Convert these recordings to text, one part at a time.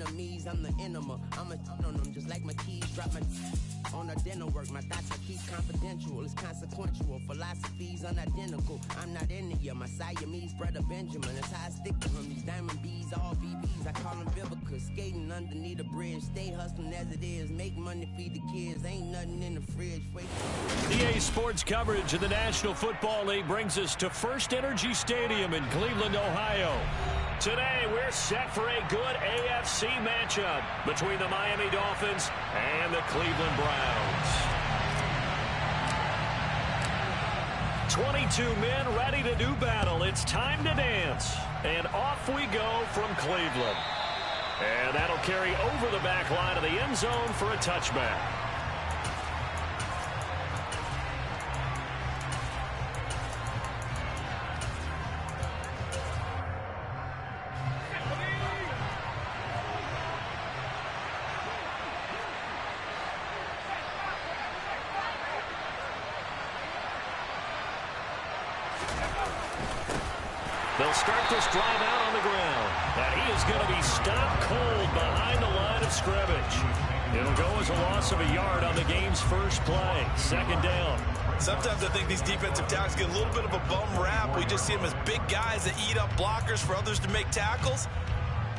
enemies, I'm the enema. I'm a on them just like my keys, drop my on the dinner work. My thoughts I keep confidential, it's consequential. Philosophies unidentical. I'm not India, my Siamese brother Benjamin. That's how I stick to him. These diamond bees, all BBs, I call them Vivica. Skating underneath a bridge, stay hustling as it is. Make money, feed the kids, ain't nothing in the fridge. Wait. EA Sports coverage of the National Football League brings us to First Energy Stadium in Cleveland, Ohio. Today, we're set for a good AFC matchup between the Miami Dolphins and the Cleveland Browns. 22 men ready to do battle. It's time to dance. And off we go from Cleveland. And that'll carry over the back line of the end zone for a touchback. They'll start this drive out on the ground. And he is going to be stopped cold behind the line of scrimmage. It'll go as a loss of a yard on the game's first play. Second down. Sometimes I think these defensive tackles get a little bit of a bum rap. We just see them as big guys that eat up blockers for others to make tackles.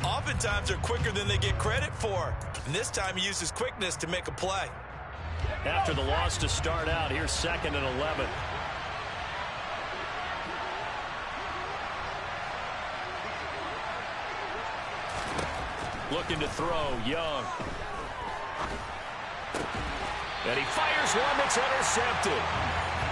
Oftentimes they're quicker than they get credit for. And this time he uses quickness to make a play. After the loss to start out, here's 2nd and 11. Looking to throw, Young. And he fires one that's intercepted.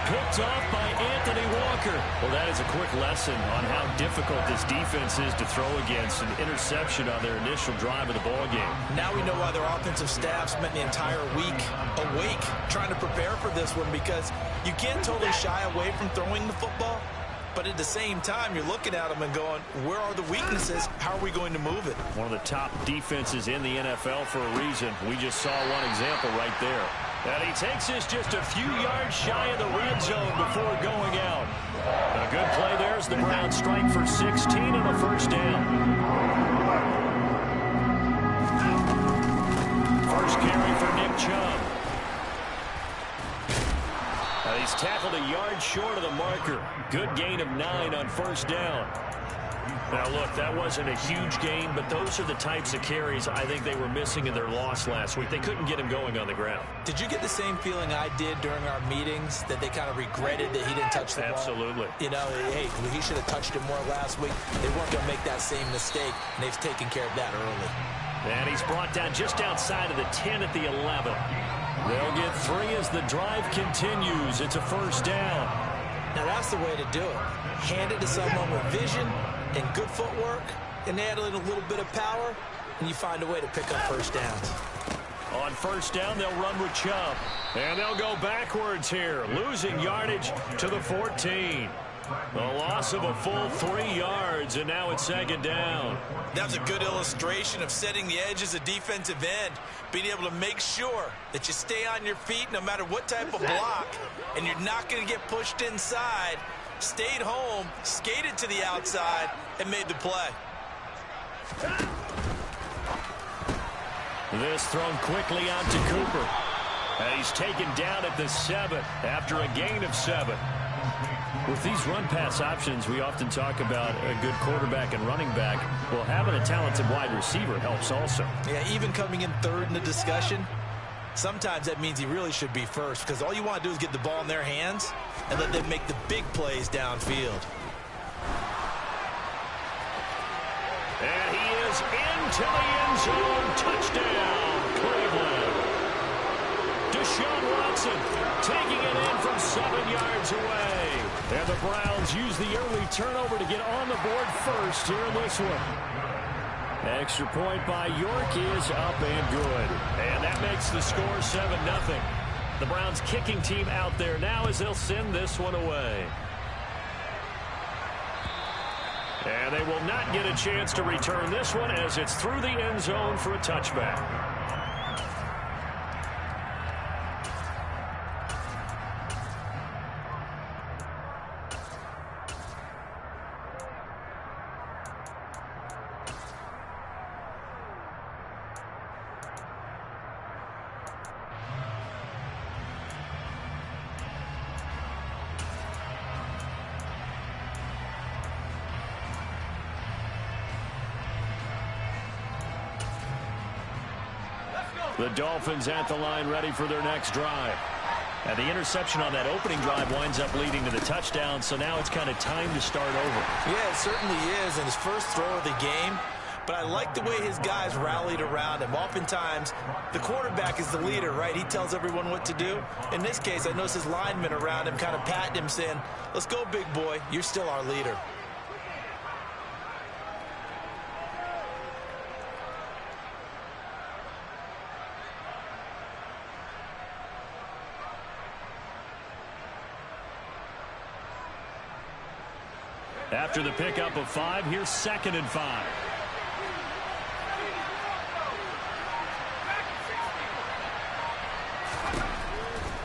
Picked off by Anthony Walker. Well, that is a quick lesson on how difficult this defense is to throw against. An interception on their initial drive of the ballgame. Now we know why their offensive staff spent the entire week awake trying to prepare for this one, because you can't totally shy away from throwing the football. But at the same time, you're looking at them and going, where are the weaknesses? How are we going to move it? One of the top defenses in the NFL for a reason. We just saw one example right there. And he takes this just a few yards shy of the red zone before going out. A good play there as the Browns strike for 16 and a first down. First carry for Nick Chubb. He's tackled a yard short of the marker. Good gain of 9 on first down. Now, look, that wasn't a huge gain, but those are the types of carries I think they were missing in their loss last week. They couldn't get him going on the ground. Did you get the same feeling I did during our meetings, that they kind of regretted that he didn't touch the ball? Absolutely. You know, hey, he should have touched it more last week. They weren't going to make that same mistake, and they've taken care of that early. And he's brought down just outside of the 10 at the 11. They'll get 3 as the drive continues. It's a first down. Now, that's the way to do it. Hand it to someone with vision and good footwork, and add in a little bit of power, and you find a way to pick up first downs. On first down, they'll run with Chubb. And they'll go backwards here, losing yardage to the 14. A loss of a full 3 yards, and now it's second down. That was a good illustration of setting the edge as a defensive end, being able to make sure that you stay on your feet no matter what type of block, and you're not going to get pushed inside. Stayed home, skated to the outside, and made the play. This thrown quickly out to Cooper. And he's taken down at the 7 after a gain of 7. With these run-pass options, we often talk about a good quarterback and running back. Well, having a talented wide receiver helps also. Yeah, even coming in third in the discussion, sometimes that means he really should be first, because all you want to do is get the ball in their hands and let them make the big plays downfield. And he is into the end zone. Touchdown, Cleveland. Deshaun Watson taking it in from 7 yards away. And the Browns use the early turnover to get on the board first here in this one. Extra point by York is up and good. And that makes the score 7-0. The Browns kicking team out there now as they'll send this one away. And they will not get a chance to return this one as it's through the end zone for a touchback. The Dolphins at the line ready for their next drive. And the interception on that opening drive winds up leading to the touchdown, so now it's kind of time to start over. Yeah, it certainly is in his first throw of the game. But I like the way his guys rallied around him. Oftentimes, the quarterback is the leader, right? He tells everyone what to do. In this case, I noticed his linemen around him kind of patting him, saying, let's go, big boy. You're still our leader. After the pickup of 5, here's 2nd and 5.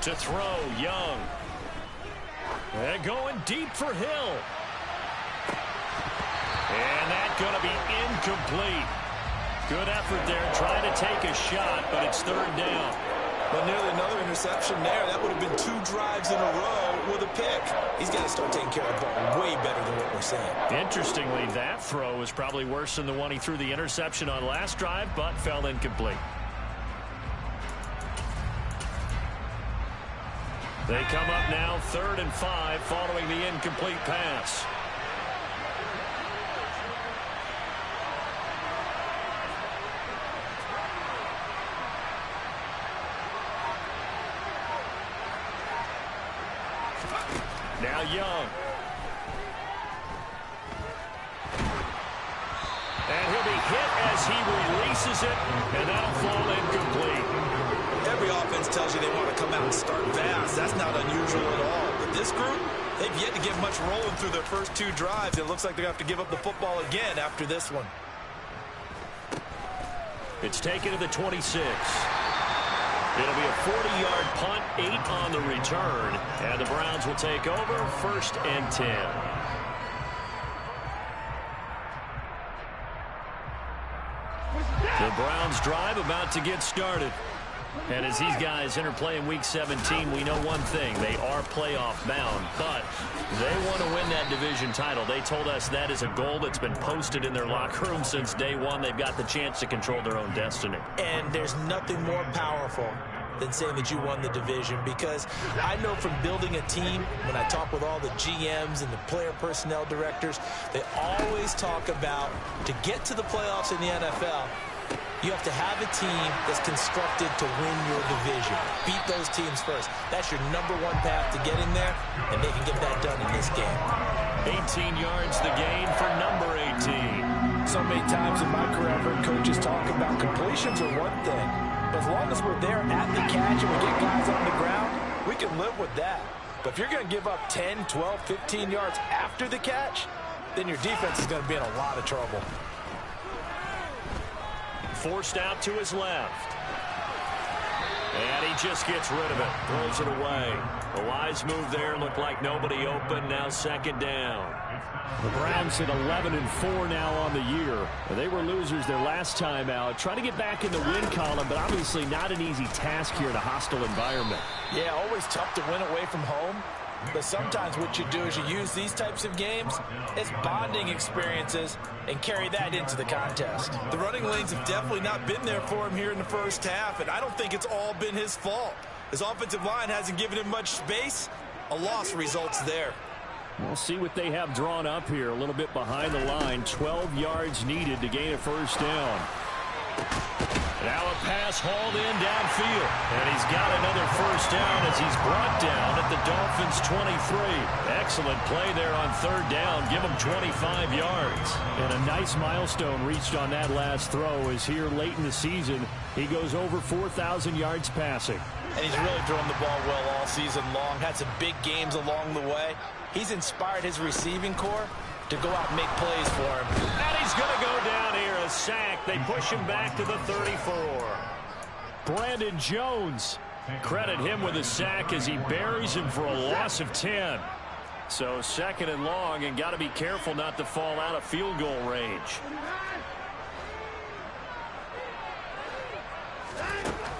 To throw, Young. And going deep for Hill. And that's going to be incomplete. Good effort there, trying to take a shot, but it's 3rd down. But nearly another interception there. That would have been 2 drives in a row with a pick. He's got to start taking care of the ball way better than what we're saying. Interestingly, that throw was probably worse than the one he threw the interception on last drive, but fell incomplete. They come up now 3rd and 5 following the incomplete pass. Now Young. And he'll be hit as he releases it, and that'll fall incomplete. Every offense tells you they want to come out and start fast. That's not unusual at all. But this group, they've yet to get much rolling through their first 2 drives. It looks like they're going to have to give up the football again after this one. It's taken to the 26. It'll be a 40-yard punt, 8 on the return, and the Browns will take over 1st and 10. The Browns drive about to get started. And as these guys interplay in Week 17, we know one thing. They are playoff bound, but they want to win that division title. They told us that is a goal that's been posted in their locker room since day one. They've got the chance to control their own destiny. And there's nothing more powerful than saying that you won the division, because I know from building a team, when I talk with all the GMs and the player personnel directors, they always talk about, to get to the playoffs in the NFL, you have to have a team that's constructed to win your division. Beat those teams first. That's your #1 path to getting there, and they can get that done in this game. 18 yards the gain for number 18. So many times in my career, I've heard coaches talk about completions are one thing, but as long as we're there at the catch and we get guys on the ground, we can live with that. But if you're going to give up 10, 12, 15 yards after the catch, then your defense is going to be in a lot of trouble. Forced out to his left. And he just gets rid of it. Throws it away. A wise move there. Looked like nobody open. Now 2nd down. The Browns at 11-4 now on the year. They were losers their last time out. Trying to get back in the win column, but obviously not an easy task here in a hostile environment. Yeah, always tough to win away from home. But sometimes what you do is you use these types of games as bonding experiences and carry that into the contest. The running lanes have definitely not been there for him here in the first half, and I don't think it's all been his fault. His offensive line hasn't given him much space. A loss results there. We'll see what they have drawn up here. A little bit behind the line. 12 yards needed to gain a 1st down. Now a pass hauled in downfield. And he's got another 1st down as he's brought down at the Dolphins' 23. Excellent play there on 3rd down. Give him 25 yards. And a nice milestone reached on that last throw as here late in the season, he goes over 4,000 yards passing. And he's really thrown the ball well all season long. Had some big games along the way. He's inspired his receiving corps to go out and make plays for him. And he's going to go down here, a sack. They push him back to the 34. Brandon Jones, credit him with a sack as he buries him for a loss of 10. So 2nd and long, and got to be careful not to fall out of field goal range.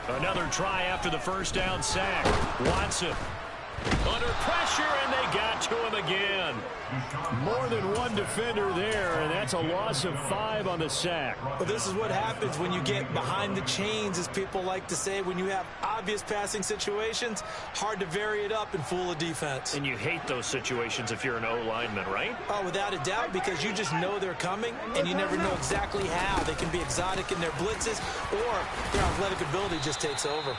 Another try after the 1st down sack. Watson. Under pressure, and they got to him again. More than one defender there, and that's a loss of 5 on the sack. But this is what happens when you get behind the chains, as people like to say. When you have obvious passing situations, hard to vary it up and fool a defense. And you hate those situations if you're an O-lineman, right? Oh, without a doubt, because you just know they're coming, and you never know exactly how. They can be exotic in their blitzes, or their athletic ability just takes over.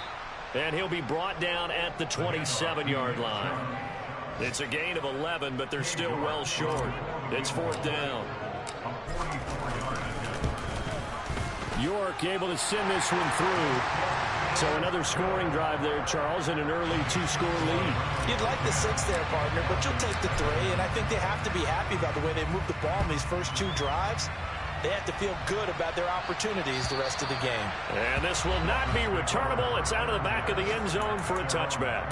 And he'll be brought down at the 27-yard line. It's a gain of 11, but they're still well short. It's 4th down. York able to send this one through. So another scoring drive there, Charles, and an early 2-score lead. You'd like the 6 there, partner, but you'll take the 3, and I think they have to be happy about the way they moved the ball in these first 2 drives. They have to feel good about their opportunities the rest of the game. And this will not be returnable. It's out of the back of the end zone for a touchback.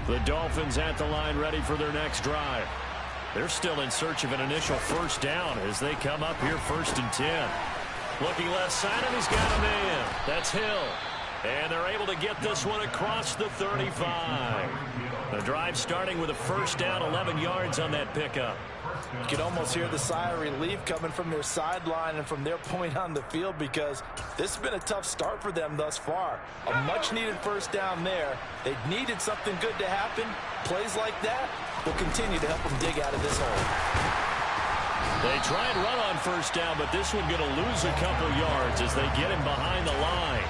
The Dolphins at the line, ready for their next drive. They're still in search of an initial first down as they come up here 1st and 10. Looking left side, and he's got a man. That's Hill. And they're able to get this one across the 35. The drive starting with a first down, 11 yards on that pickup. You can almost hear the sigh of relief coming from their sideline and from their point on the field, because this has been a tough start for them thus far. A much-needed first down there. They needed something good to happen. Plays like that will continue to help them dig out of this hole. They try and run on first down, but this one going to lose a couple yards as they get him behind the line.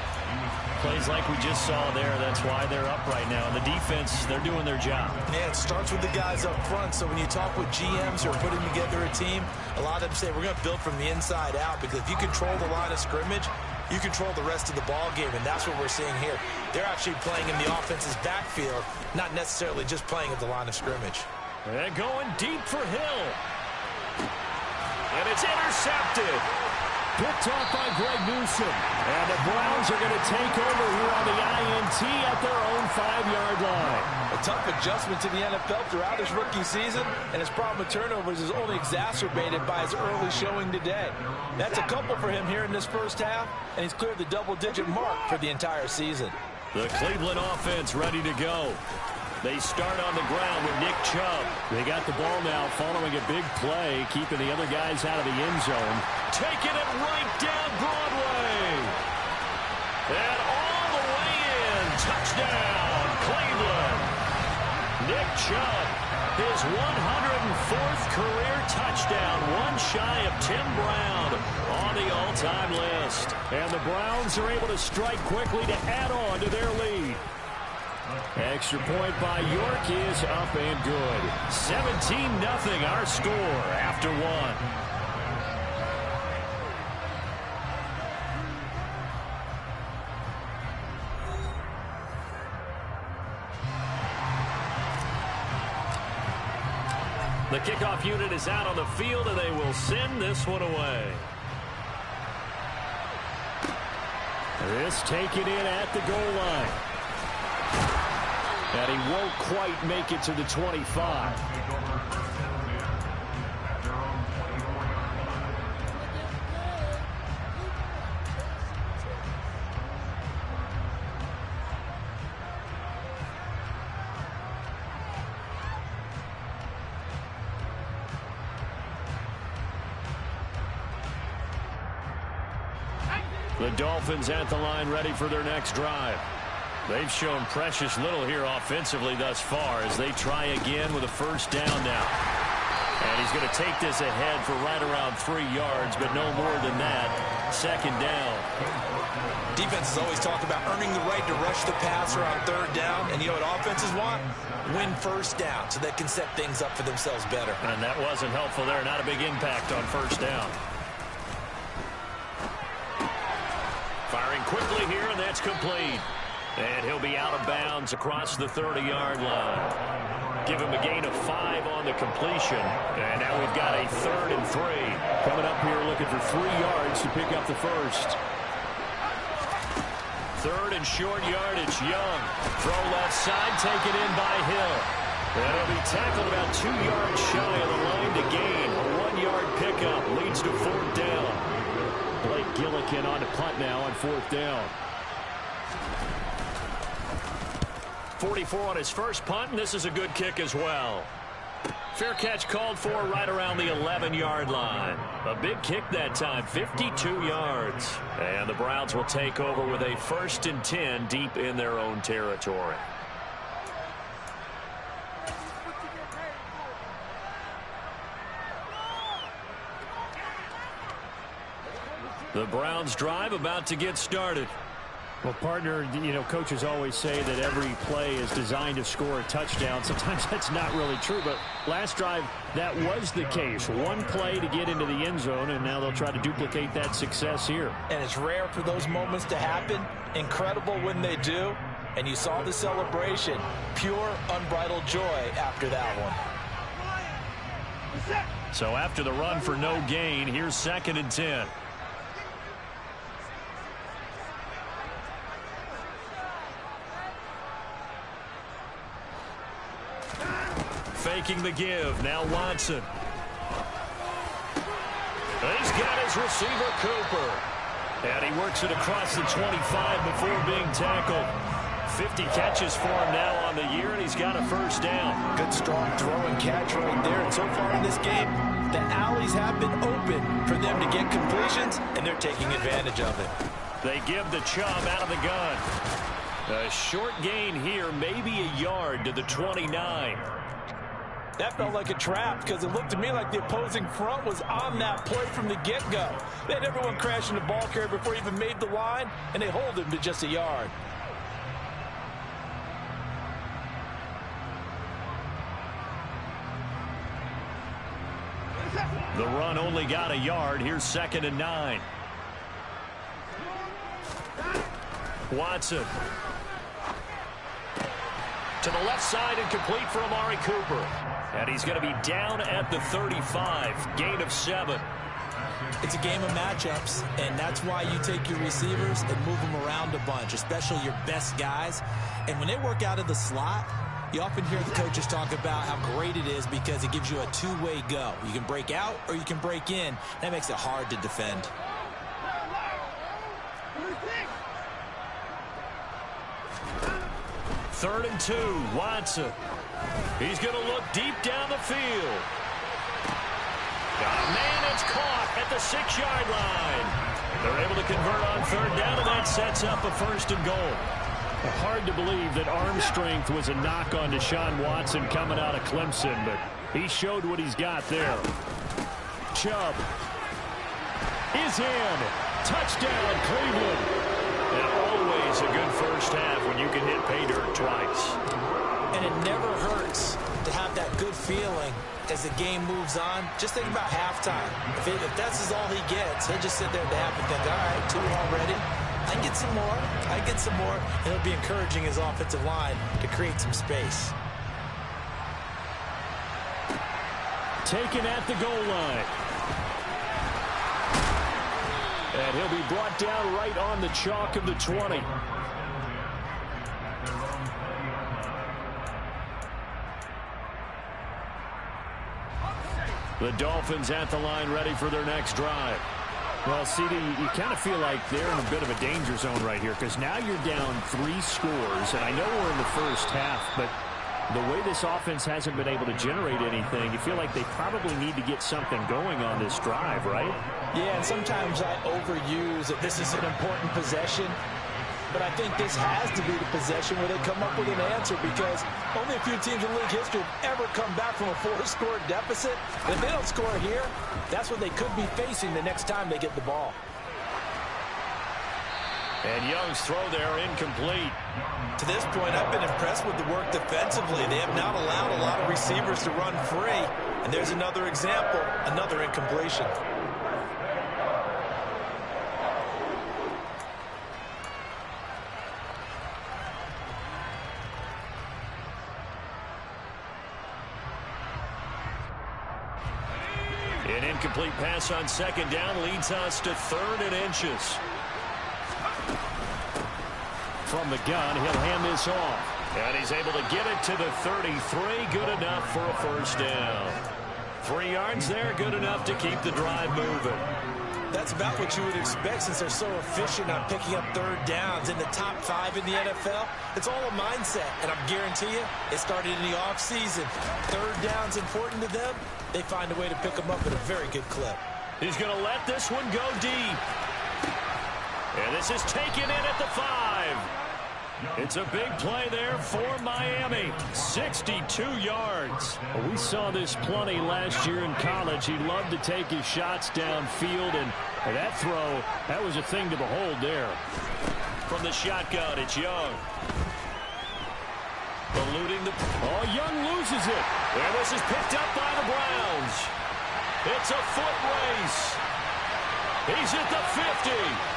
Plays like we just saw there. That's why they're up right now. And the defense, they're doing their job. Yeah, it starts with the guys up front. So when you talk with GMs who are putting together a team, a lot of them say we're going to build from the inside out, because if you control the line of scrimmage, you control the rest of the ball game, and that's what we're seeing here. They're actually playing in the offense's backfield, not necessarily just playing at the line of scrimmage. And going deep for Hill. And it's intercepted. Picked off by Greg Newsom. And the Browns are going to take over here on the INT at their own 5-yard line. A tough adjustment to the NFL throughout his rookie season, and his problem with turnovers is only exacerbated by his early showing today. That's a couple for him here in this first half, and he's cleared the double-digit mark for the entire season. The Cleveland offense ready to go. They start on the ground with Nick Chubb. They got the ball now following a big play, keeping the other guys out of the end zone. Taking it right down Broadway. And all the way in. Touchdown, Cleveland. Nick Chubb, his 104th career touchdown, one shy of Tim Brown on the all-time list. And the Browns are able to strike quickly to add on to their lead. Extra point by York is up and good. 17-0 our score after 1. The kickoff unit is out on the field, and they will send this one away. This taken in at the goal line. And he won't quite make it to the 25. The Dolphins at the line, ready for their next drive. They've shown precious little here offensively thus far as they try again with a first down now. And he's going to take this ahead for right around 3 yards, but no more than that. Second down. Defenses always talk about earning the right to rush the passer on third down. And you know what offenses want? Win first down so they can set things up for themselves better. And that wasn't helpful there. Not a big impact on first down. Firing quickly here, and that's complete. And he'll be out of bounds across the 30-yard line. Give him a gain of 5 on the completion. And now we've got a 3rd and 3. Coming up here looking for 3 yards to pick up the first. 3rd and short yardage, Young. Throw left side, taken in by Hill. And he'll be tackled about 2 yards shy of the line to gain. A 1-yard pickup leads to 4th down. Blake Gillikin on to punt now on 4th down. 44 on his first punt, and this is a good kick as well. Fair catch called for right around the 11-yard line. A big kick that time, 52 yards. And the Browns will take over with a 1st and 10 deep in their own territory. The Browns drive about to get started. Well, partner, you know, coaches always say that every play is designed to score a touchdown. Sometimes that's not really true, but last drive, that was the case. One play to get into the end zone, and now they'll try to duplicate that success here. And it's rare for those moments to happen. Incredible when they do. And you saw the celebration. Pure, unbridled joy after that one. So after the run for no gain, here's 2nd and 10. Faking the give. Now Watson. He's got his receiver, Cooper. And he works it across the 25 before being tackled. 50 catches for him now on the year, and he's got a 1st down. Good, strong throw and catch right there. And so far in this game, the alleys have been open for them to get completions, and they're taking advantage of it. They give the Chubb out of the gun. A short gain here, maybe a yard to the 29. That felt like a trap because it looked to me like the opposing front was on that play from the get-go. They had everyone crashing the ball carrier before he even made the line, and they hold him to just a yard. The run only got a yard. Here's 2nd and 9. Watson. To the left side and complete for Amari Cooper. And he's going to be down at the 35. Gain of 7. It's a game of matchups, and that's why you take your receivers and move them around a bunch, especially your best guys. And when they work out of the slot, you often hear the coaches talk about how great it is because it gives you a two-way go. You can break out or you can break in. That makes it hard to defend. Third and 2, Watson. He's going to look deep down the field. Man, it's caught at the 6-yard line. They're able to convert on 3rd down, and that sets up a 1st and goal. Hard to believe that arm strength was a knock on Deshaun Watson coming out of Clemson, but he showed what he's got there. Chubb is in. Touchdown, Cleveland. And always a good first half when you can hit pay dirt twice. And it never hurts to have that good feeling as the game moves on. Just think about halftime. If that's all he gets, he'll just sit there at the half and think, all right, 2 already. I can get some more. I can get some more. And it'll be encouraging his offensive line to create some space. Taken at the goal line. And he'll be brought down right on the chalk of the 20. The Dolphins at the line ready for their next drive. Well, CD, you kind of feel like they're in a bit of a danger zone right here because now you're down 3 scores, and I know we're in the first half, but the way this offense hasn't been able to generate anything, you feel like they probably need to get something going on this drive, right? Yeah, and sometimes I overuse that this is an important possession, but I think this has to be the possession where they come up with an answer because only a few teams in league history have ever come back from a 4-score deficit. And if they don't score here, that's what they could be facing the next time they get the ball. And Young's throw there incomplete. To this point, I've been impressed with the work defensively. They have not allowed a lot of receivers to run free. And there's another example, another incompletion. An incomplete pass on 2nd down leads us to 3rd and inches. From the gun, he'll hand this off. And he's able to get it to the 33. Good enough for a first down. 3 yards there, good enough to keep the drive moving. That's about what you would expect since they're so efficient on picking up third downs in the top 5 in the NFL. It's all a mindset, and I guarantee you it started in the offseason. Third down's important to them. They find a way to pick them up at a very good clip. He's going to let this one go deep. And this is taken in at the 5. It's a big play there for Miami. 62 yards. We saw this plenty last year in college. He loved to take his shots downfield, and that throw, that was a thing to behold there. From the shotgun, it's Young. Eluding the... Oh, Young loses it. And this is picked up by the Browns. It's a foot race. He's at the 50.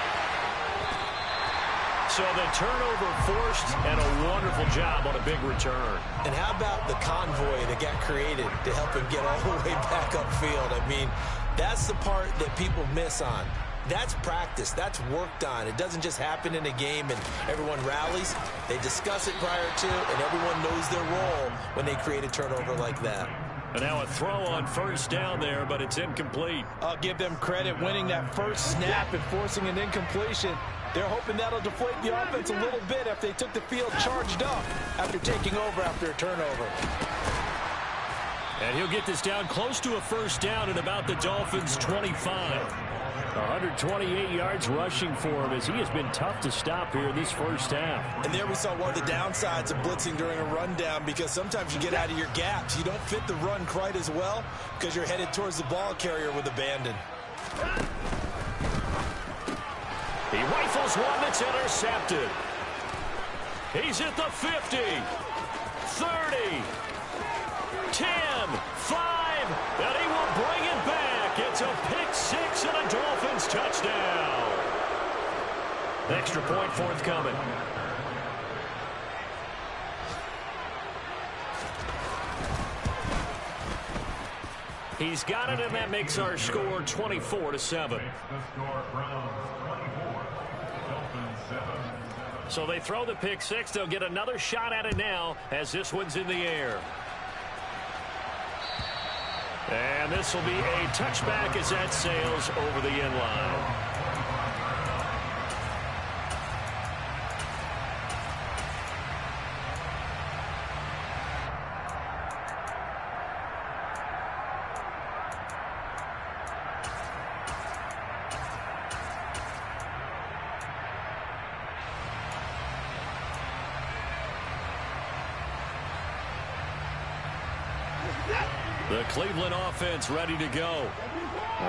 So the turnover forced, and a wonderful job on a big return. And how about the convoy that got created to help him get all the way back upfield? I mean, that's the part that people miss on. That's practice. That's worked on. It doesn't just happen in a game and everyone rallies. They discuss it prior to, and everyone knows their role when they create a turnover like that. And now a throw on first down there, but it's incomplete. I'll give them credit winning that first snap and forcing an incompletion. They're hoping that'll deflate the offense a little bit if they took the field charged up after taking over after a turnover. And he'll get this down close to a first down at about the Dolphins' 25. 128 yards rushing for him as he has been tough to stop here this first half. And there we saw one of the downsides of blitzing during a rundown, because sometimes you get out of your gaps. You don't fit the run quite as well because you're headed towards the ball carrier with abandon. He rifles one that's intercepted. He's at the 50, 30, 10, 5, and he will bring it back. It's a pick 6 and a Dolphins touchdown. Extra point forthcoming. He's got it, and that makes our score 24-7. So they throw the pick 6. They'll get another shot at it now as this one's in the air. And this will be a touchback as that sails over the end line. The Cleveland offense ready to go.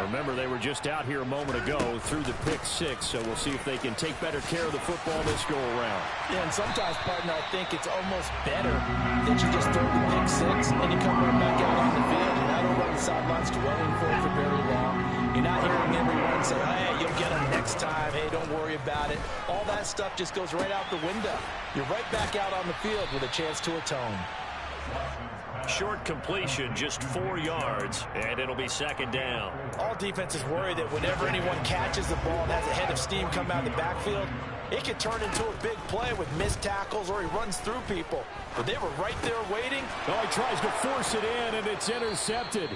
Remember, they were just out here a moment ago through the pick 6, so we'll see if they can take better care of the football this go-around. Yeah, and sometimes, partner, I think it's almost better that you just throw the pick 6 and you come right back out on the field. You're not over on the sidelines dwelling for it for very long. You're not hearing everyone say, hey, you'll get them next time. Hey, don't worry about it. All that stuff just goes right out the window. You're right back out on the field with a chance to atone. Short completion, just 4 yards, and it'll be second down. All defenses worry that whenever anyone catches the ball and has a head of steam come out of the backfield, it could turn into a big play with missed tackles or he runs through people. But they were right there waiting. Oh, he tries to force it in, and it's intercepted.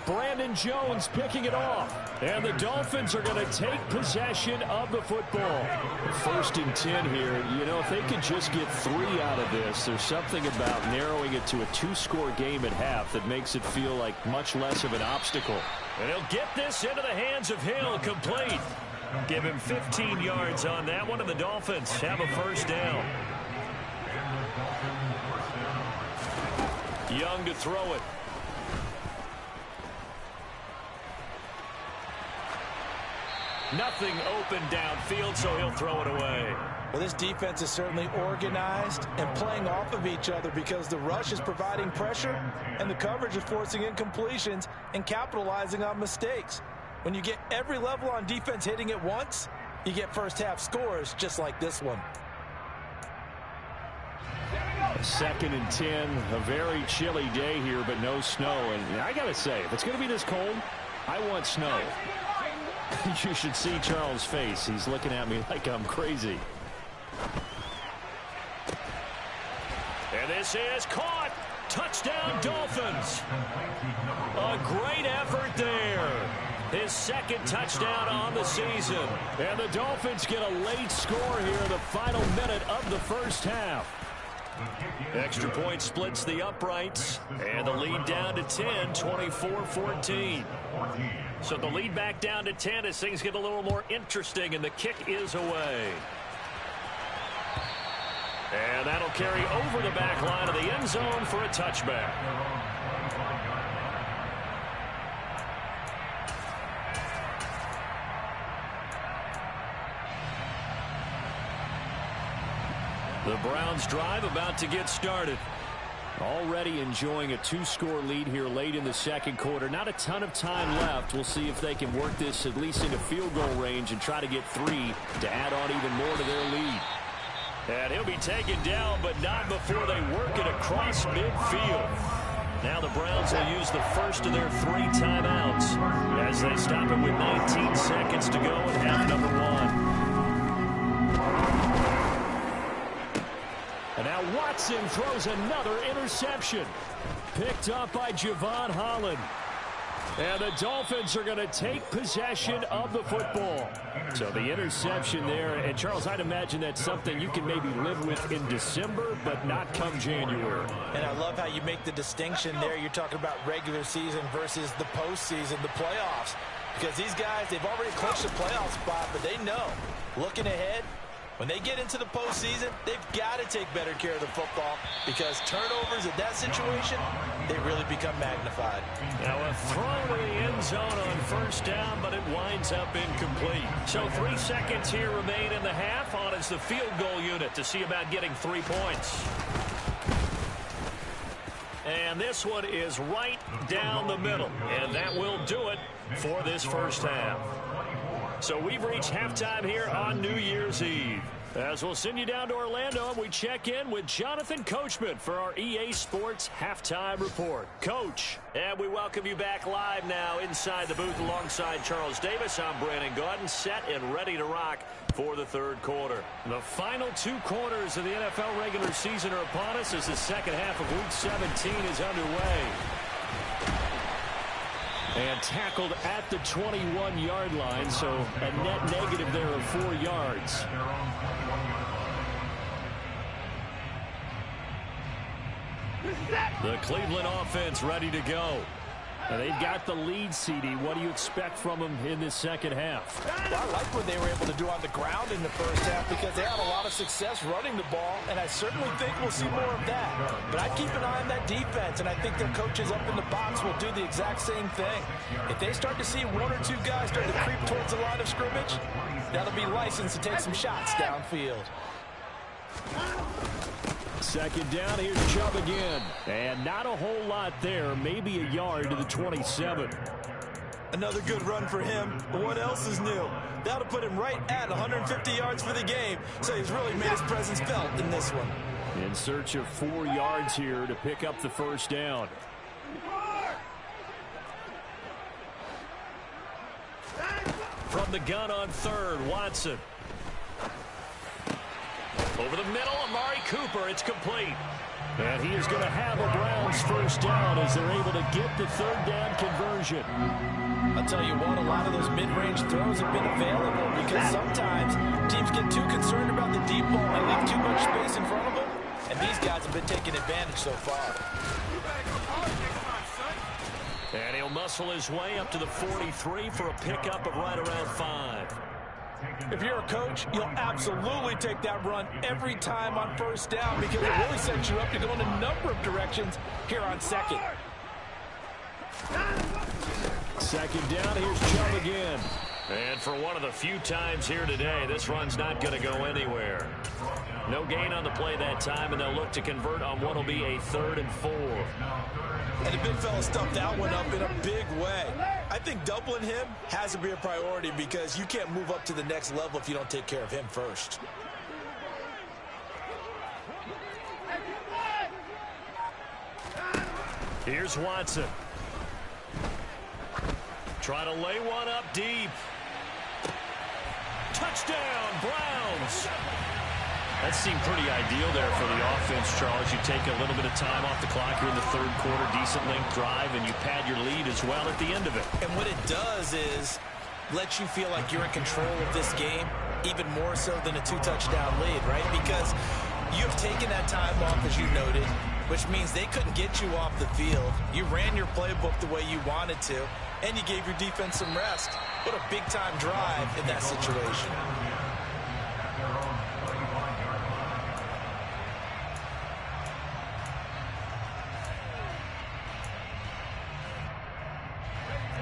Brandon Jones picking it off. And the Dolphins are going to take possession of the football. 1st and 10 here. You know, if they could just get 3 out of this, there's something about narrowing it to a 2-score game at half that makes it feel like much less of an obstacle. And he'll get this into the hands of Hill, complete. Give him 15 yards on that one, and the Dolphins have a first down. Young to throw it. Nothing open downfield, so he'll throw it away. Well, this defense is certainly organized and playing off of each other because the rush is providing pressure and the coverage is forcing incompletions and capitalizing on mistakes. When you get every level on defense hitting at once, you get first-half scores just like this one. 2nd and 10, a very chilly day here, but no snow. And I got to say, if it's going to be this cold, I want snow. You should see Charles' face. He's looking at me like I'm crazy. And this is caught. Touchdown, Dolphins. A great effort there. His second touchdown on the season. And the Dolphins get a late score here in the final minute of the first half. Extra point splits the uprights. And the lead down to 10, 24-14. So the lead back down to 10 as things get a little more interesting, and the kick is away. And that'll carry over the back line of the end zone for a touchback. The Browns drive about to get started. Already enjoying a 2-score lead here late in the second quarter. Not a ton of time left. We'll see if they can work this at least into field goal range and try to get 3 to add on even more to their lead. And he'll be taken down, but not before they work it across midfield. Now the Browns will use the first of their 3 timeouts as they stop it with 19 seconds to go in half number 1. And now Watson throws another interception. Picked up by Javon Holland. And the Dolphins are going to take possession of the football. So the interception there. And, Charles, I'd imagine that's something you can maybe live with in December, but not come January. And I love how you make the distinction there. You're talking about regular season versus the postseason, the playoffs. Because these guys, they've already clinched a playoff spot, but they know, looking ahead, when they get into the postseason, they've got to take better care of the football because turnovers in that situation, they really become magnified. Now a throw to the end zone on first down, but it winds up incomplete. So 3 seconds here remain in the half. On is the field goal unit to see about getting 3 points. And this one is right down the middle, and that will do it for this first half. So we've reached halftime here on New Year's Eve. As we'll send you down to Orlando, and we check in with Jonathan Coachman for our EA Sports Halftime Report. Coach, and we welcome you back live now inside the booth alongside Charles Davis. I'm Brandon Gordon, set and ready to rock for the third quarter. The final 2 quarters of the NFL regular season are upon us as the second half of Week 17 is underway. And tackled at the 21-yard line, so a net negative there of 4 yards. The Cleveland offense ready to go. And they've got the lead, CD. What do you expect from them in this second half? Well, I like what they were able to do on the ground in the first half because they had a lot of success running the ball, and I certainly think we'll see more of that. But I keep an eye on that defense, and I think their coaches up in the box will do the exact same thing. If they start to see 1 or 2 guys start to creep towards the line of scrimmage, that'll be licensed to take some shots downfield. Second down, here's Chubb again. And not a whole lot there, maybe a yard to the 27. Another good run for him, but what else is new? That'll put him right at 150 yards for the game, so he's really made his presence felt in this one. In search of 4 yards here to pick up the first down. From the gun on third, Watson. Over the middle, Amari Cooper. It's complete. And he is going to have a Browns first down as they're able to get the third down conversion. I'll tell you what, a lot of those mid-range throws have been available because sometimes teams get too concerned about the deep ball and leave too much space in front of them. And these guys have been taking advantage so far. And he'll muscle his way up to the 43 for a pickup of right around 5. If you're a coach, you'll absolutely take that run every time on first down because it really sets you up to go in a number of directions here on second. Second down, here's Chubb again. And for one of the few times here today, this run's not going to go anywhere. No gain on the play that time, and they'll look to convert on what will be a 3rd and 4. And the big fella stuffed that one up in a big way. I think doubling him has to be a priority because you can't move up to the next level if you don't take care of him first. Here's Watson. Try to lay one up deep. Touchdown, Browns. That seemed pretty ideal there for the offense, Charles. You take a little bit of time off the clock here in the third quarter, decent length drive, and you pad your lead as well at the end of it. And what it does is let you feel like you're in control of this game, even more so than a 2-touchdown lead, right? Because you've taken that time off, as you noted, which means they couldn't get you off the field. You ran your playbook the way you wanted to, and you gave your defense some rest. What a big-time drive in that situation.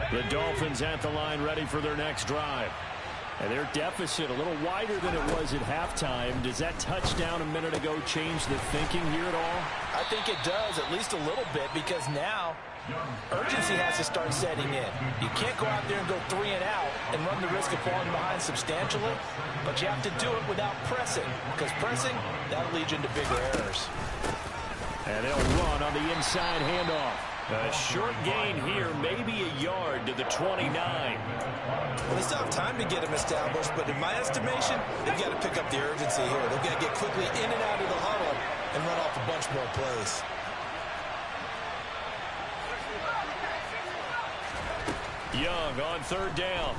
The Dolphins at the line, ready for their next drive. And their deficit a little wider than it was at halftime. Does that touchdown a minute ago change the thinking here at all? I think it does, at least a little bit, because now urgency has to start setting in. You can't go out there and go 3 and out and run the risk of falling behind substantially, but you have to do it without pressing, because pressing, that'll lead you into bigger errors. And they'll run on the inside handoff. A short gain here, maybe a yard to the 29. Well, they still have time to get him established, but in my estimation, they've got to pick up the urgency here. They've got to get quickly in and out of the huddle and run off a bunch more plays. Young on third down.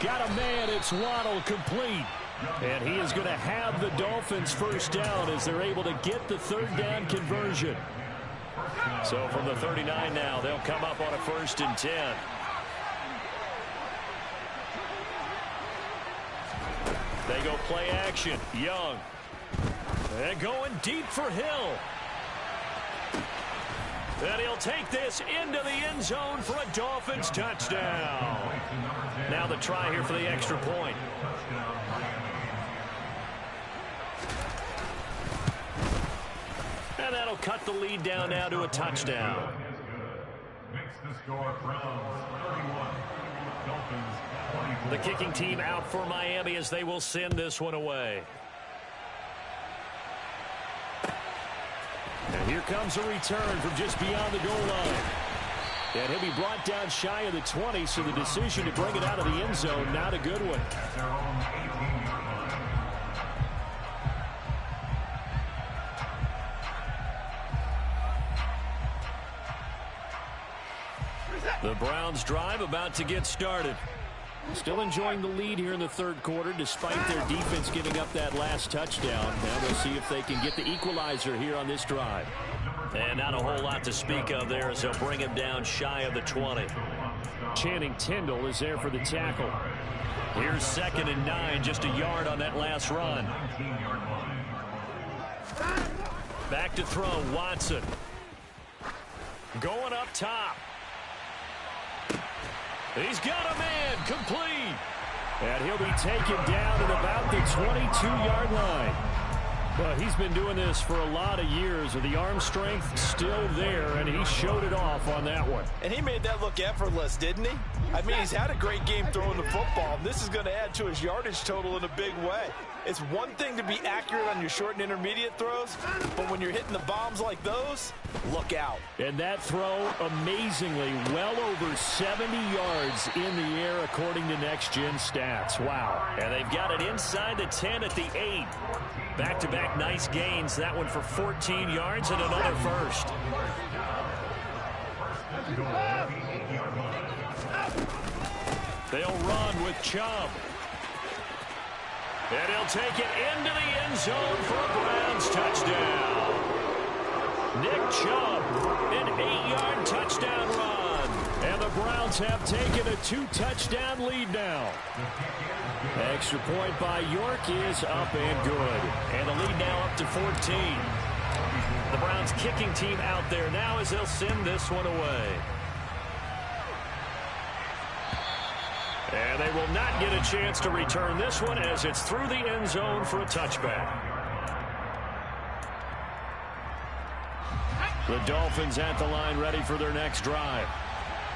Got a man, it's Waddle, complete. And he is going to have the Dolphins first down as they're able to get the third down conversion. So from the 39 now, they'll come up on a 1st and 10. They go play action. Young. And going deep for Hill. And he'll take this into the end zone for a Dolphins touchdown. Now the try here for the extra point. And that'll cut the lead down now to a touchdown. The kicking team out for Miami as they will send this one away. And here comes a return from just beyond the goal line. And he'll be brought down shy of the 20, so the decision to bring it out of the end zone, not a good one. The Browns drive about to get started. Still enjoying the lead here in the third quarter despite their defense giving up that last touchdown. Now we'll see if they can get the equalizer here on this drive. And not a whole lot to speak of there as they'll bring him down shy of the 20. Channing Tindall is there for the tackle. Here's 2nd and 9, just a yard on that last run. Back to throw, Watson. Going up top. He's got a man, complete. And he'll be taken down at about the 22-yard line. But he's been doing this for a lot of years with the arm strength still there, and he showed it off on that one. And he made that look effortless, didn't he? I mean, he's had a great game throwing the football, and this is going to add to his yardage total in a big way. It's one thing to be accurate on your short and intermediate throws, but when you're hitting the bombs like those, look out. And that throw, amazingly, well over 70 yards in the air according to Next Gen Stats. Wow. And they've got it inside the 10 at the 8. Back-to-back nice gains. That one for 14 yards and another first. They'll run with Chubb. And he'll take it into the end zone for a Browns touchdown. Nick Chubb, an 8-yard touchdown run. And the Browns have taken a 2-touchdown lead now. Extra point by York is up and good. And the lead now up to 14. The Browns kicking team out there now as they'll send this one away. And they will not get a chance to return this one as it's through the end zone for a touchback. The Dolphins at the line ready for their next drive.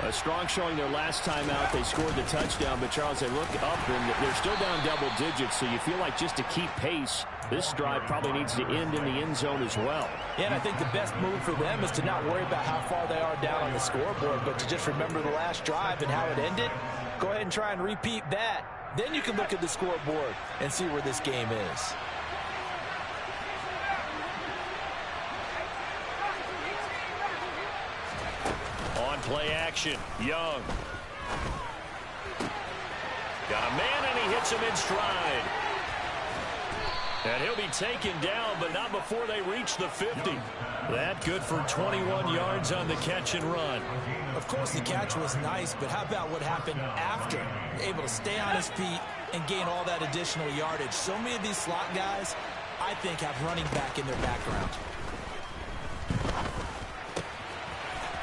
A strong showing their last time out. They scored the touchdown, but Charles, they look up and they're still down double digits, so you feel like just to keep pace, this drive probably needs to end in the end zone as well. Yeah, and I think the best move for them is to not worry about how far they are down on the scoreboard, but to just remember the last drive and how it ended. Go ahead and try and repeat that Then you can look at the scoreboard and see where this game is. On play action, Young. Got a man, and he hits him in stride. And he'll be taken down, but not before they reach the 50. That good for 21 yards on the catch and run. Of course, the catch was nice, but how about what happened after? Able to stay on his feet and gain all that additional yardage. So many of these slot guys, I think, have running back in their background.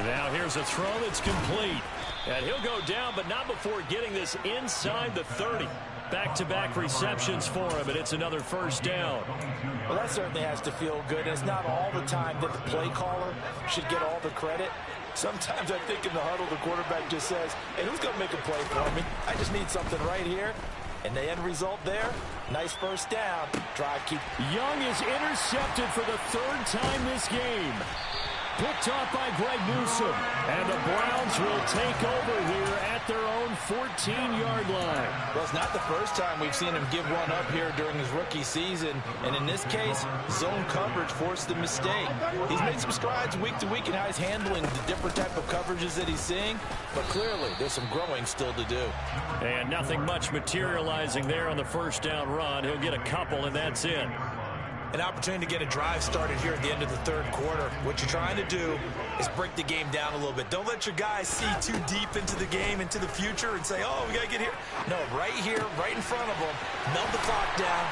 Now here's a throw that's complete. And he'll go down, but not before getting this inside the 30. Back-to-back receptions for him, and it's another first down. Well, that certainly has to feel good. It's not all the time that the play caller should get all the credit. Sometimes I think in the huddle, the quarterback just says, hey, who's going to make a play for me? I just need something right here. And the end result there, nice first down. Drive keep. Young is intercepted for the third time this game. Picked off by Greg Newsome. And the Browns will take over here at their own 14-yard line. Well, it's not the first time we've seen him give one up here during his rookie season. And in this case, zone coverage forced the mistake. He's made some strides week to week in how he's handling the different type of coverages that he's seeing. But clearly, there's some growing still to do. And nothing much materializing there on the first down run. He'll get a couple, and that's it. An opportunity to get a drive started here at the end of the third quarter. What you're trying to do is break the game down a little bit. Don't let your guys see too deep into the game, into the future, and say, oh, we got to get here. No, right here, right in front of them. Melt the clock down.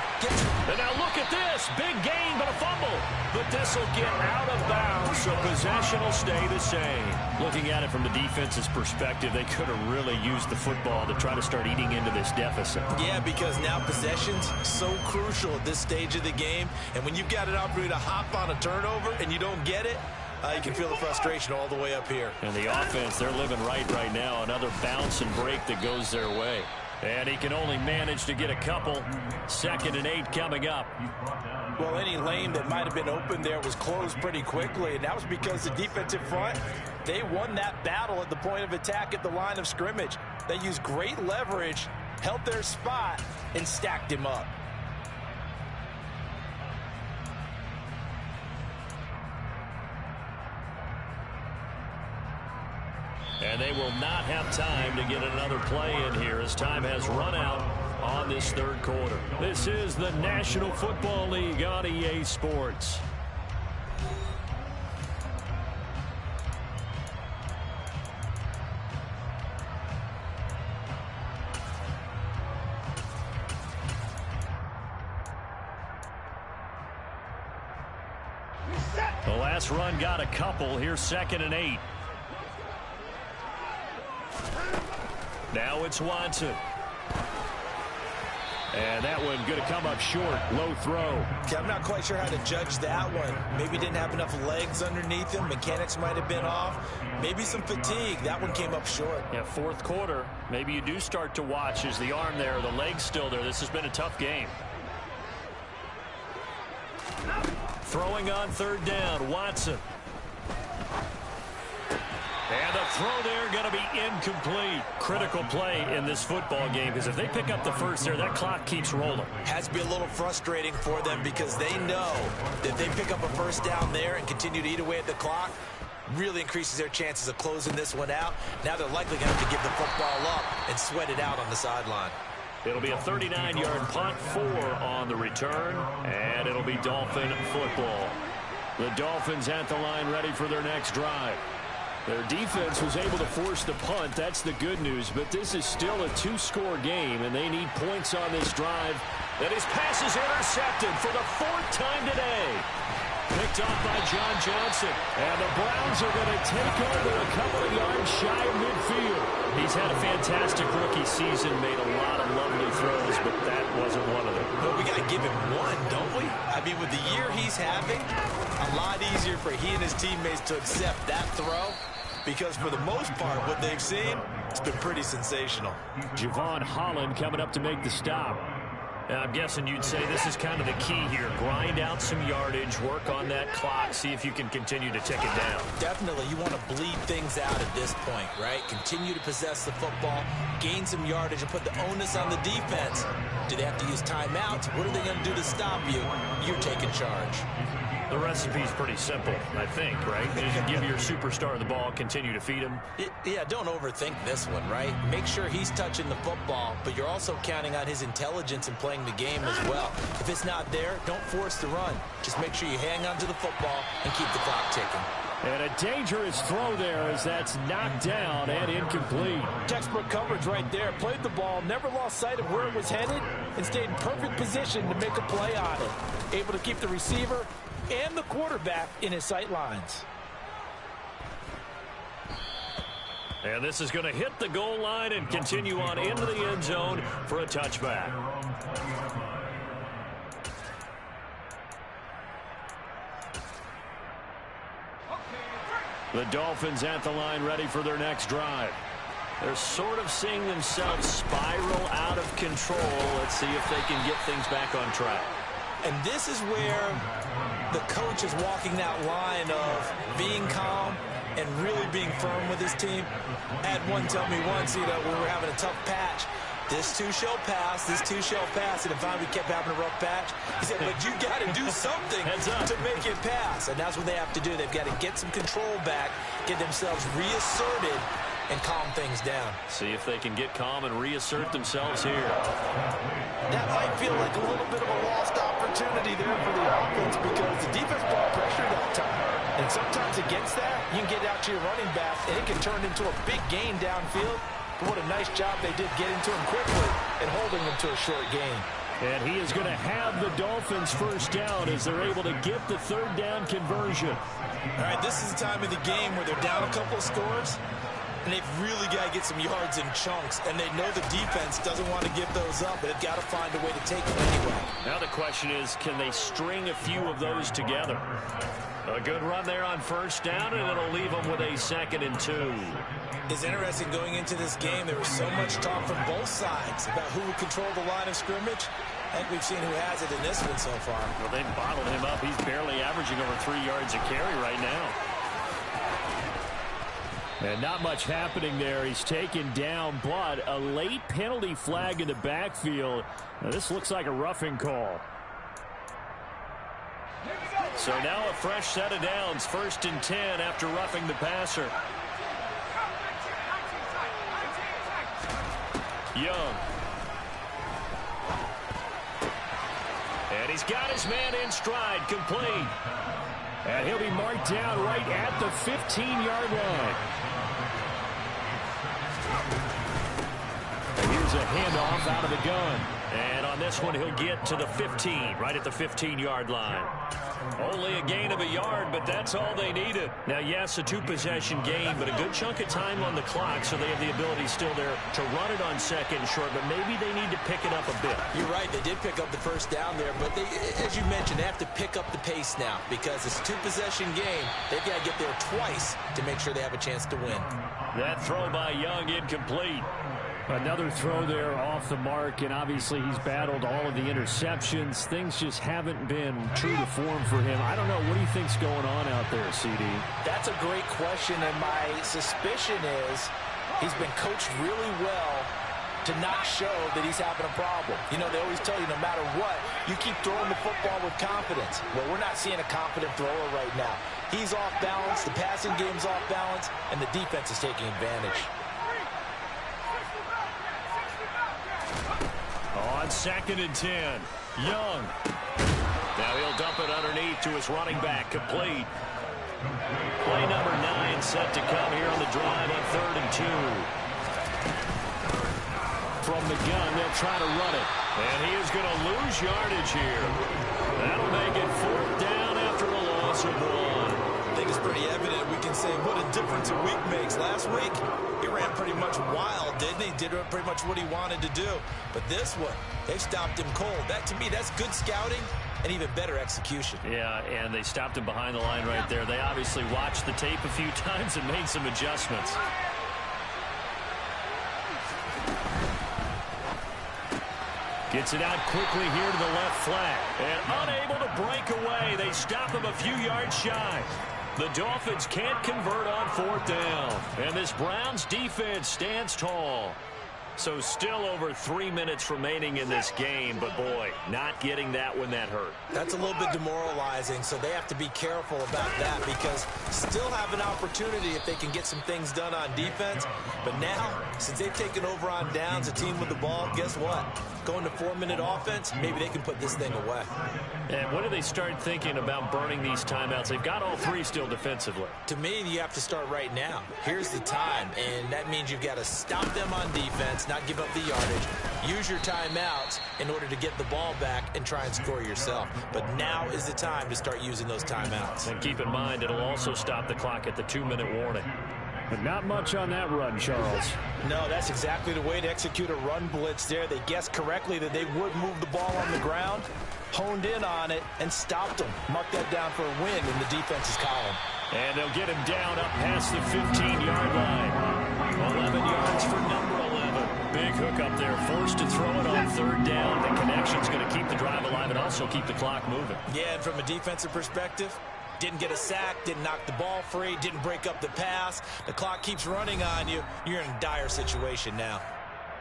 And now look at this. Big gain, but a fumble. But this will get out of bounds, so possession will stay the same. Looking at it from the defense's perspective, they could have really used the football to try to start eating into this deficit. Yeah, because now possession's so crucial at this stage of the game. And when you've got an opportunity to hop on a turnover and you don't get it, you can feel the frustration all the way up here. And the offense, they're living right now. Another bounce and break that goes their way. And he can only manage to get a couple. 2nd and 8 coming up. Well, any lane that might have been open there was closed pretty quickly, and that was because the defensive front, they won that battle at the point of attack at the line of scrimmage. They used great leverage, held their spot, and stacked him up. And they will not have time to get another play in here as time has run out on this third quarter. This is the National Football League on EA Sports. The last run got a couple. Here's 2nd and 8. Now it's Watson. And that one going to come up short. Low throw. Okay, I'm not quite sure how to judge that one. Maybe didn't have enough legs underneath him. Mechanics might have been off. Maybe some fatigue. That one came up short. Yeah, fourth quarter. Maybe you do start to watch. Is the arm there? The leg's still there? This has been a tough game. Throwing on 3rd down. Watson. And the throw there going to be incomplete. Critical play in this football game because if they pick up the first there, that clock keeps rolling. Has to be a little frustrating for them because they know that if they pick up a first down there and continue to eat away at the clock, really increases their chances of closing this one out. Now they're likely going to have to give the football up and sweat it out on the sideline. It'll be a 39-yard punt, 4 on the return, and it'll be Dolphin football. The Dolphins at the line ready for their next drive. Their defense was able to force the punt. That's the good news. But this is still a 2-score game, and they need points on this drive. And his pass is intercepted for the 4th time today. Picked off by John Johnson. And the Browns are going to take over a couple of yards shy of midfield. He's had a fantastic rookie season, made a lot of lovely throws, but that wasn't one of them. Well, we got to give him one, don't we? I mean, with the year he's having, a lot easier for he and his teammates to accept that throw. Because for the most part, what they've seen, it's been pretty sensational. Javon Holland coming up to make the stop. I'm guessing you'd say this is kind of the key here. Grind out some yardage, work on that clock, see if you can continue to tick it down. Definitely, you want to bleed things out at this point, right? Continue to possess the football, gain some yardage, and put the onus on the defense. Do they have to use timeouts? What are they going to do to stop you? You're taking charge. The recipe's pretty simple, I think, right? Just give your superstar the ball, continue to feed him. Yeah, don't overthink this one, right? Make sure he's touching the football, but you're also counting on his intelligence in playing the game as well. If it's not there, don't force the run. Just make sure you hang on to the football and keep the clock ticking. And a dangerous throw there as that's knocked down and incomplete. Textbook coverage right there. Played the ball, never lost sight of where it was headed, and stayed in perfect position to make a play on it. Able to keep the receiver and the quarterback in his sight lines. And this is going to hit the goal line and continue on into the end zone for a touchback. The Dolphins at the line ready for their next drive. They're sort of seeing themselves spiral out of control. Let's see if they can get things back on track. And this is where the coach is walking that line of being calm and really being firm with his team. I had one tell me once, when we were having a tough patch, this too shall pass, this too shall pass. And if we kept having a rough patch, he said, but you got to do something to make it pass. And that's what they have to do. They've got to get some control back, get themselves reasserted, and calm things down. See if they can get calm and reassert themselves here. That might feel like a little bit of a lost opportunity there for the offense because the defense brought pressure that time. And sometimes against that, you can get out to your running back, and it can turn into a big gain downfield. But what a nice job they did getting to him quickly and holding him to a short gain. And he is going to have the Dolphins first down as they're able to get the third down conversion. All right, this is the time of the game where they're down a couple of scores, and they've really got to get some yards in chunks, and they know the defense doesn't want to give those up, but they've got to find a way to take them anyway. Now the question is, can they string a few of those together? A good run there on first down, and it'll leave them with a 2nd and 2. It's interesting going into this game. There was so much talk from both sides about who would control the line of scrimmage. I think we've seen who has it in this one so far. Well, they've bottled him up. He's barely averaging over 3 yards a carry right now. And not much happening there. He's taken down, but a late penalty flag in the backfield. Now, this looks like a roughing call. So now a fresh set of downs. 1st and 10 after roughing the passer. Young. And he's got his man in stride, complete. And he'll be marked down right at the 15-yard line. And here's a handoff out of the gun. And on this one, he'll get to the 15, right at the 15-yard line. Only a gain of a yard, but that's all they needed. Now, yes, a 2-possession game, but a good chunk of time on the clock, so they have the ability still there to run it on 2nd and short, but maybe they need to pick it up a bit. You're right. They did pick up the first down there, but they, as you mentioned, they have to pick up the pace now because it's a 2-possession game. They've got to get there twice to make sure they have a chance to win. That throw by Young incomplete. Another throw there off the mark, and obviously he's battled all of the interceptions. Things just haven't been true to form for him. I don't know. What do you think's going on out there, CD? That's a great question, and my suspicion is he's been coached really well to not show that he's having a problem. You know, they always tell you no matter what, you keep throwing the football with confidence. Well, we're not seeing a confident thrower right now. He's off balance, the passing game's off balance, and the defense is taking advantage. On 2nd and 10, Young. Now he'll dump it underneath to his running back, complete. Play number 9 set to come here on the drive on 3rd and 2. From the gun, they'll try to run it. And he is going to lose yardage here. That'll make it 4th down after a loss of 1. I think it's pretty evident. We can say what a difference a week makes. Last week, he ran pretty much wild, didn't he? Did pretty much what he wanted to do. But this one, they stopped him cold. That, to me, that's good scouting and even better execution. Yeah, and they stopped him behind the line right there. They obviously watched the tape a few times and made some adjustments. Gets it out quickly here to the left flat. And unable to break away. They stop him a few yards shy. The Dolphins can't convert on 4th down. And this Browns defense stands tall. So still over 3 minutes remaining in this game. But, boy, not getting that when that hurt. That's a little bit demoralizing, so they have to be careful about that because still have an opportunity if they can get some things done on defense. But now, since they've taken over on downs, a team with the ball, guess what? Going to 4-minute offense, maybe they can put this thing away. And when do they start thinking about burning these timeouts? They've got all 3 still defensively. To me, you have to start right now. Here's the time, and that means you've got to stop them on defense, not give up the yardage, use your timeouts in order to get the ball back and try and score yourself. But now is the time to start using those timeouts. And keep in mind, it'll also stop the clock at the 2-minute warning. But not much on that run, Charles. No, that's exactly the way to execute a run blitz there. They guessed correctly that they would move the ball on the ground, honed in on it, and stopped them. Mark that down for a win in the defense's column. And they'll get him down up past the 15-yard line. 11 yards for number 11. Big hook up there, forced to throw it on 3rd down. The connection's going to keep the drive alive and also keep the clock moving. Yeah, and from a defensive perspective, didn't get a sack, didn't knock the ball free, didn't break up the pass. The clock keeps running on you. You're in a dire situation now.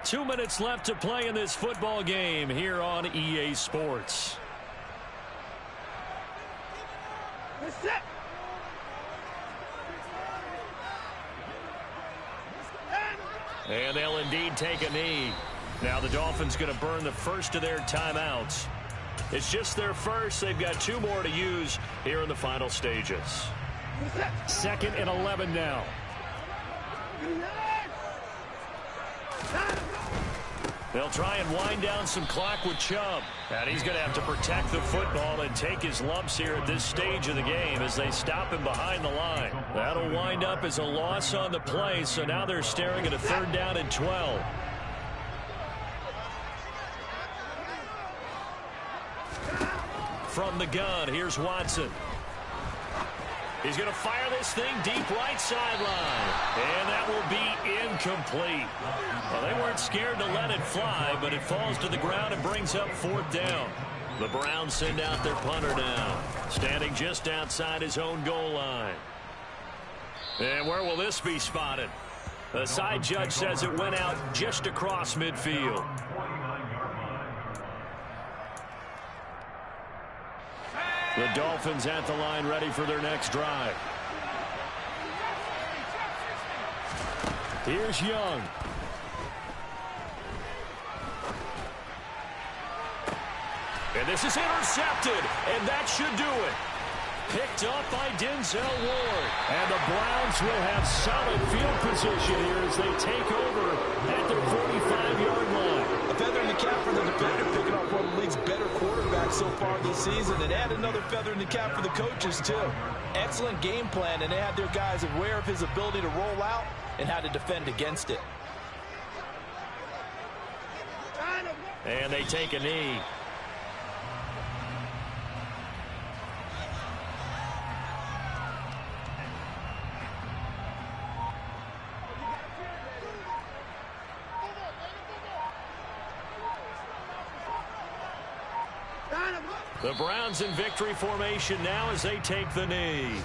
2 minutes left to play in this football game here on EA Sports. And they'll indeed take a knee. Now the Dolphins going to burn the first of their timeouts. It's just their first. They've got 2 more to use here in the final stages. 2nd and 11 now. They'll try and wind down some clock with Chubb. And he's going to have to protect the football and take his lumps here at this stage of the game as they stop him behind the line. That'll wind up as a loss on the play, so now they're staring at a 3rd down and 12. From the gun, here's Watson. He's going to fire this thing deep right sideline. And that will be incomplete. Well, they weren't scared to let it fly, but it falls to the ground and brings up 4th down. The Browns send out their punter now, standing just outside his own goal line. And where will this be spotted? The side judge says it went out just across midfield. The Dolphins at the line ready for their next drive. Here's Young. And this is intercepted, and that should do it. Picked up by Denzel Ward. And the Browns will have solid field position here as they take over at their 45-yard line. A feather in the cap for the defender, picking off one of the league's better quarterbacks so far this season, and add another feather in the cap for the coaches, too. Excellent game plan, and they had their guys aware of his ability to roll out and how to defend against it. And they take a knee. The Browns in victory formation now as they take the knee.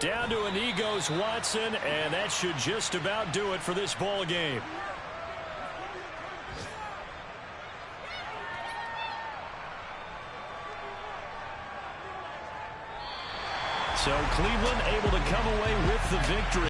Down to a knee goes Watson, and that should just about do it for this ball game. So Cleveland able to come away with the victory.